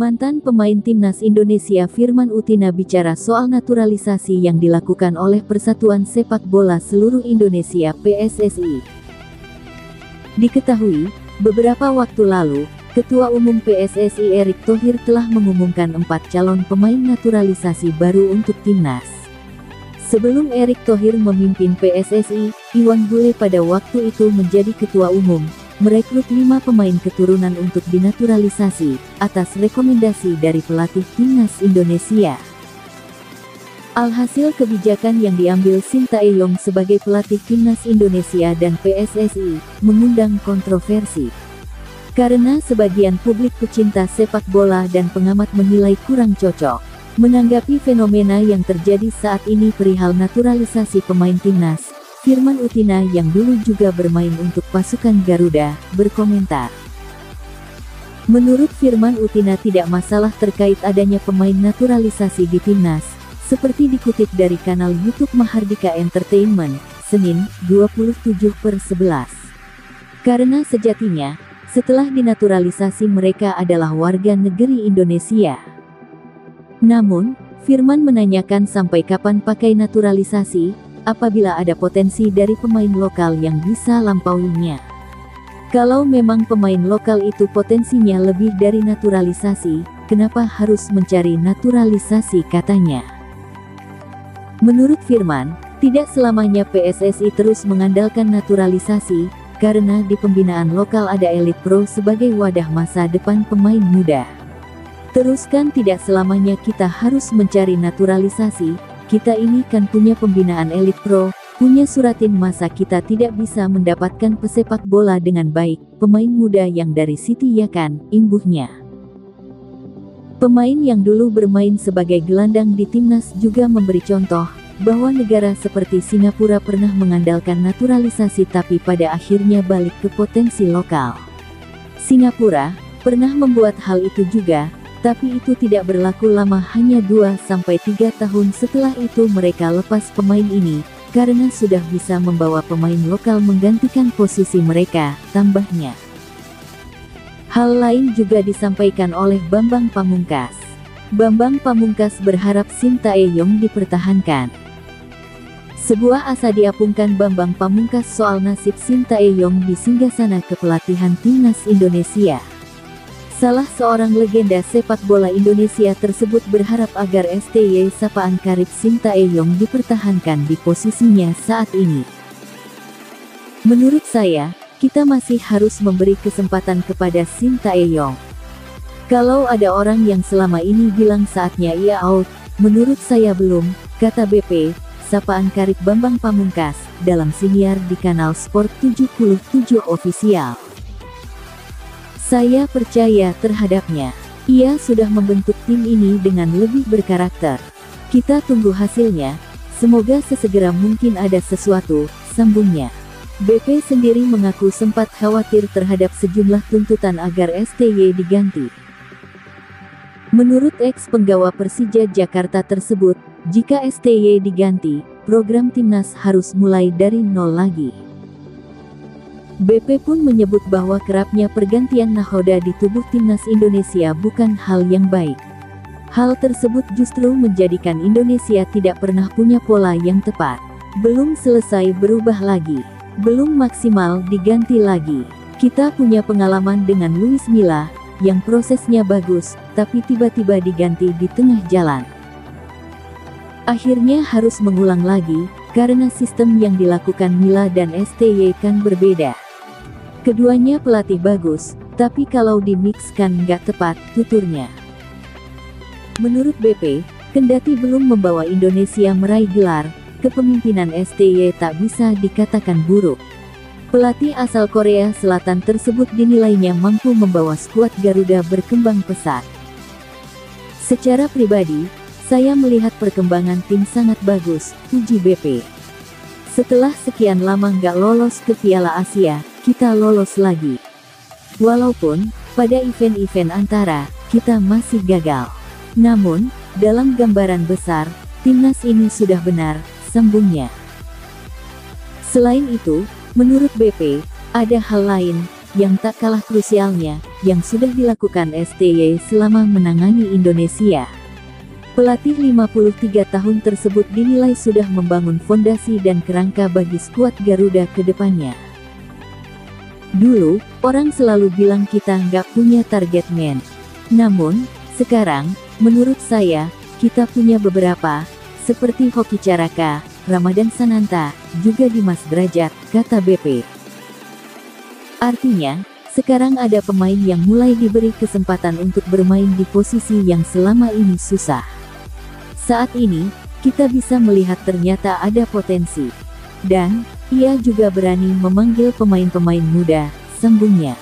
Mantan pemain timnas Indonesia Firman Utina bicara soal naturalisasi yang dilakukan oleh Persatuan Sepak Bola Seluruh Indonesia (PSSI). Diketahui, beberapa waktu lalu, Ketua Umum PSSI Erick Thohir telah mengumumkan 4 calon pemain naturalisasi baru untuk timnas. Sebelum Erick Thohir memimpin PSSI, Iwan Bule pada waktu itu menjadi Ketua Umum, merekrut 5 pemain keturunan untuk dinaturalisasi, atas rekomendasi dari pelatih timnas Indonesia. Alhasil kebijakan yang diambil Sintayong sebagai pelatih timnas Indonesia dan PSSI, mengundang kontroversi. Karena sebagian publik pecinta sepak bola dan pengamat menilai kurang cocok. Menanggapi fenomena yang terjadi saat ini perihal naturalisasi pemain timnas, Firman Utina yang dulu juga bermain untuk pasukan Garuda, berkomentar. Menurut Firman Utina tidak masalah terkait adanya pemain naturalisasi di timnas, seperti dikutip dari kanal YouTube Mahardika Entertainment, Senin, 27/11. Karena sejatinya, setelah dinaturalisasi mereka adalah warga negeri Indonesia. Namun, Firman menanyakan sampai kapan pakai naturalisasi, apabila ada potensi dari pemain lokal yang bisa lampauinya. Kalau memang pemain lokal itu potensinya lebih dari naturalisasi, kenapa harus mencari naturalisasi, katanya. Menurut Firman, tidak selamanya PSSI terus mengandalkan naturalisasi, karena di pembinaan lokal ada elit pro sebagai wadah masa depan pemain muda. Terus kan tidak selamanya kita harus mencari naturalisasi, kita ini kan punya pembinaan elit pro, punya suratin, masa kita tidak bisa mendapatkan pesepak bola dengan baik, pemain muda yang dari City, ya kan, imbuhnya. Pemain yang dulu bermain sebagai gelandang di timnas juga memberi contoh, bahwa negara seperti Singapura pernah mengandalkan naturalisasi tapi pada akhirnya balik ke potensi lokal. Singapura pernah membuat hal itu juga, tapi itu tidak berlaku lama, hanya 2-3 tahun setelah itu mereka lepas pemain ini, karena sudah bisa membawa pemain lokal menggantikan posisi mereka, tambahnya. Hal lain juga disampaikan oleh Bambang Pamungkas. Bambang Pamungkas berharap Sintayong dipertahankan. Sebuah asa diapungkan Bambang Pamungkas soal nasib Sintayong di singgasana kepelatihan timnas Indonesia. Salah seorang legenda sepak bola Indonesia tersebut berharap agar STY sapaan karib Sintayong dipertahankan di posisinya saat ini. Menurut saya, kita masih harus memberi kesempatan kepada Sintayong. Kalau ada orang yang selama ini bilang saatnya ia out, menurut saya belum, kata BP, sapaan karib Bambang Pamungkas, dalam siniar di kanal Sport 77 Official. Saya percaya terhadapnya. Ia sudah membentuk tim ini dengan lebih berkarakter. Kita tunggu hasilnya, semoga sesegera mungkin ada sesuatu, sambungnya. BP sendiri mengaku sempat khawatir terhadap sejumlah tuntutan agar STY diganti. Menurut ex-penggawa Persija Jakarta tersebut, jika STY diganti, program timnas harus mulai dari nol lagi. BP pun menyebut bahwa kerapnya pergantian nahoda di tubuh timnas Indonesia bukan hal yang baik. Hal tersebut justru menjadikan Indonesia tidak pernah punya pola yang tepat. Belum selesai berubah lagi, belum maksimal diganti lagi. Kita punya pengalaman dengan Luis Milla, yang prosesnya bagus, tapi tiba-tiba diganti di tengah jalan. Akhirnya harus mengulang lagi, karena sistem yang dilakukan Milla dan STY kan berbeda. Keduanya pelatih bagus, tapi kalau dimixkan nggak tepat, tuturnya. Menurut BP, kendati belum membawa Indonesia meraih gelar, kepemimpinan STY tak bisa dikatakan buruk. Pelatih asal Korea Selatan tersebut dinilainya mampu membawa skuad Garuda berkembang pesat. Secara pribadi, saya melihat perkembangan tim sangat bagus, puji BP. Setelah sekian lama nggak lolos ke Piala Asia, kita lolos lagi. Walaupun, pada event-event antara, kita masih gagal. Namun, dalam gambaran besar, timnas ini sudah benar, sambungnya. Selain itu, menurut BP, ada hal lain, yang tak kalah krusialnya, yang sudah dilakukan STY selama menangani Indonesia. Pelatih 53 tahun tersebut dinilai sudah membangun fondasi dan kerangka bagi skuad Garuda ke depannya. Dulu, orang selalu bilang kita nggak punya target man. Namun, sekarang, menurut saya, kita punya beberapa, seperti Hoki Caraka, Ramadan Sananta, juga Dimas Derajat, kata BP. Artinya, sekarang ada pemain yang mulai diberi kesempatan untuk bermain di posisi yang selama ini susah. Saat ini, kita bisa melihat ternyata ada potensi. Dan, ia juga berani memanggil pemain-pemain muda, sambungnya.